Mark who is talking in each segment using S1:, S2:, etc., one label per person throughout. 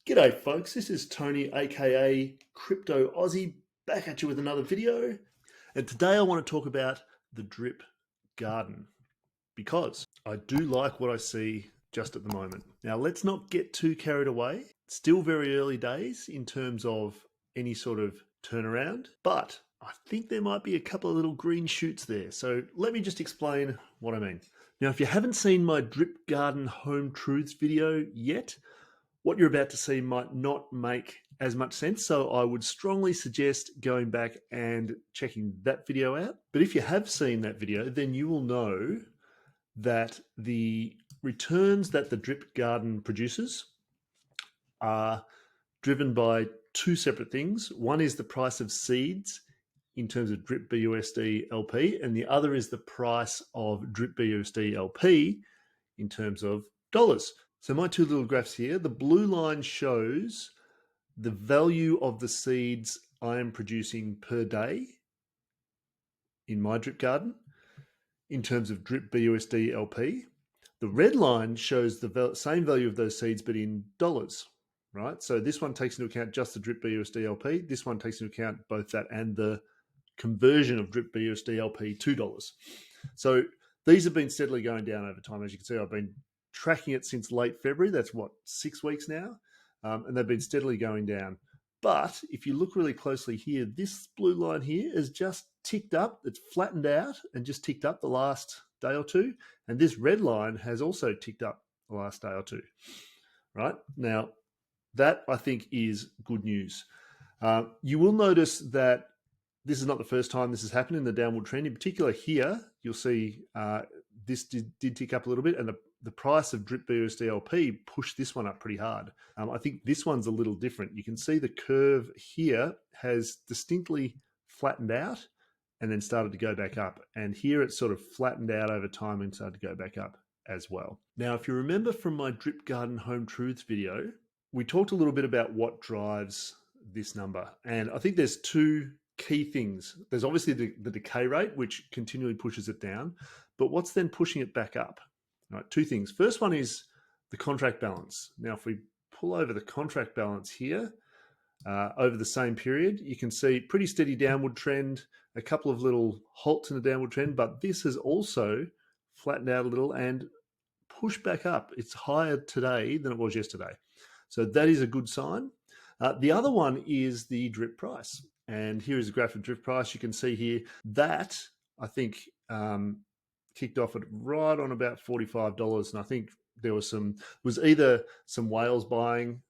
S1: G'day folks, this is Tony aka Crypto Aussie back at you with another video, and today I want to talk about the drip garden because I do like what I see just at the moment. Now let's not get too carried away. It's still very early days in terms of any sort of turnaround, but I think there might be a couple of little green shoots there. So let me just explain what I mean. Now if you haven't seen my drip garden home truths video yet, what you're about to see might not make as much sense. So I would strongly suggest going back and checking that video out. But if you have seen that video, then you will know that the returns that the drip garden produces are driven by two separate things. One is the price of seeds in terms of drip BUSD LP, and the other is the price of drip BUSD LP in terms of dollars. So my two little graphs here, the blue line shows the value of the seeds I am producing per day in my drip garden in terms of drip BUSD LP. The red line shows the same value of those seeds but in dollars, right? So this one takes into account just the drip BUSD LP. This one takes into account both that and the conversion of drip BUSD LP to dollars. So these have been steadily going down over time. As you can see, I've been tracking it since late February. That's what, 6 weeks now? And they've been steadily going down. But if you look really closely here, this blue line here has just ticked up. It's flattened out and just ticked up the last day or two. And this red line has also ticked up the last day or two, right? Now, that I think is good news. You will notice that this is not the first time this has happened in the downward trend. In particular here, you'll see this did tick up a little bit, and the price of drip BUSD LP pushed this one up pretty hard. I think this one's a little different. You can see the curve here has distinctly flattened out and then started to go back up. And here it's sort of flattened out over time and started to go back up as well. Now, if you remember from my drip garden home truths video, we talked a little bit about what drives this number. And I think there's two key things. There's obviously the decay rate, which continually pushes it down, but what's then pushing it back up? Right, two things. First one is the contract balance. Now, if we pull over the contract balance here over the same period, you can see pretty steady downward trend, a couple of little halts in the downward trend, but this has also flattened out a little and pushed back up. It's higher today than it was yesterday. So that is a good sign. The other one is the drip price. And here is a graph of drip price. You can see here that I think kicked off at right on about $45. And I think there was either some whales buying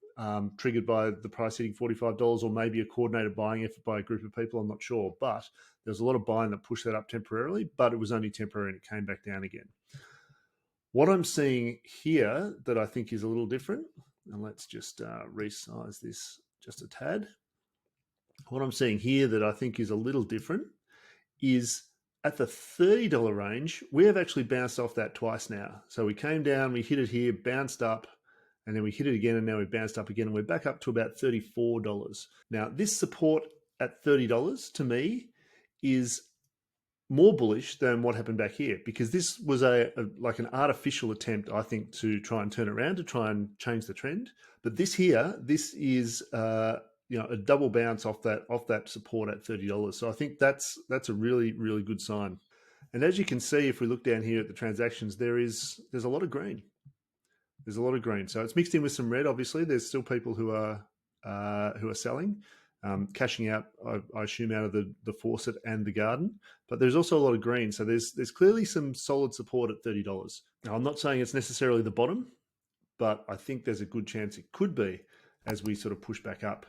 S1: triggered by the price hitting $45 or maybe a coordinated buying effort by a group of people. I'm not sure, but there's a lot of buying that pushed that up temporarily, but it was only temporary and it came back down again. What I'm seeing here that I think is a little different, and let's just resize this just a tad. What I'm seeing here that I think is a little different is at the $30 range, we have actually bounced off that twice now. So we came down, we hit it here, bounced up, and then we hit it again, and now we bounced up again, and we're back up to about $34. Now, this support at $30 to me is more bullish than what happened back here, because this was like an artificial attempt, I think, to try and turn it around, to try and change the trend. But this is a double bounce off that support at $30. So I think that's a really, really good sign. And as you can see, if we look down here at the transactions, there's a lot of green. There's a lot of green. So it's mixed in with some red. Obviously, there's still people who are selling, cashing out, I assume, out of the faucet and the garden. But there's also a lot of green. So there's clearly some solid support at $30. Now, I'm not saying it's necessarily the bottom, but I think there's a good chance it could be as we sort of push back up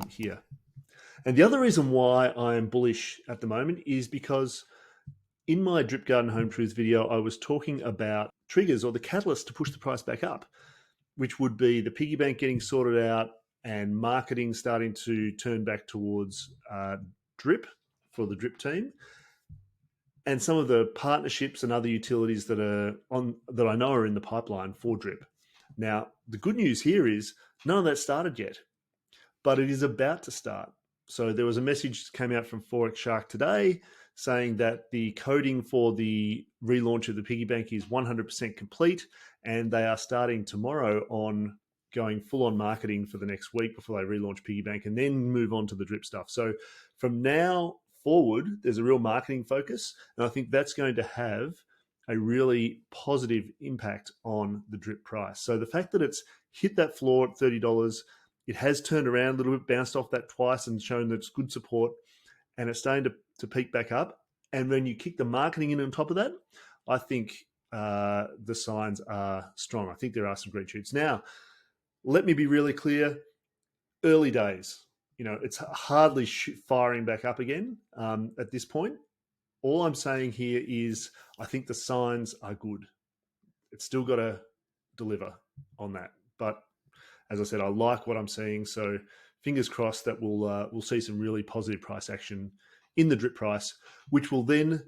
S1: here. And the other reason why I am bullish at the moment is because in my Drip Garden Home Truths video, I was talking about triggers or the catalyst to push the price back up, which would be the piggy bank getting sorted out and marketing starting to turn back towards drip for the drip team, and some of the partnerships and other utilities that I know are in the pipeline for drip. Now, the good news here is none of that started yet, but it is about to start. So there was a message that came out from Forex Shark today saying that the coding for the relaunch of the piggy bank is 100% complete, and they are starting tomorrow on going full on marketing for the next week before they relaunch Piggy Bank and then move on to the drip stuff. So from now forward, there's a real marketing focus. And I think that's going to have a really positive impact on the drip price. So the fact that it's hit that floor at $30, it has turned around a little bit, bounced off that twice and shown that it's good support, and it's starting to peak back up. And when you kick the marketing in on top of that, I think the signs are strong. I think there are some green shoots. Now, let me be really clear, early days. It's hardly firing back up again at this point. All I'm saying here is I think the signs are good. It's still got to deliver on that. But as I said, I like what I'm seeing. So fingers crossed that we'll see some really positive price action in the drip price, which will then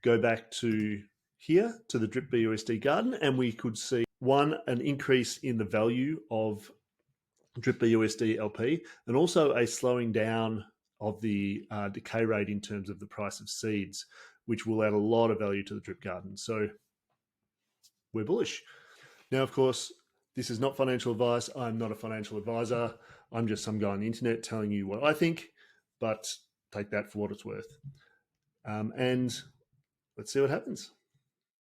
S1: go back to here to the drip BUSD garden, and we could see an increase in the value of drip BUSD LP, and also a slowing down of the decay rate in terms of the price of seeds, which will add a lot of value to the drip garden. So we're bullish. Now, of course, this is not financial advice. I'm not a financial advisor. I'm just some guy on the internet telling you what I think, but take that for what it's worth. And let's see what happens.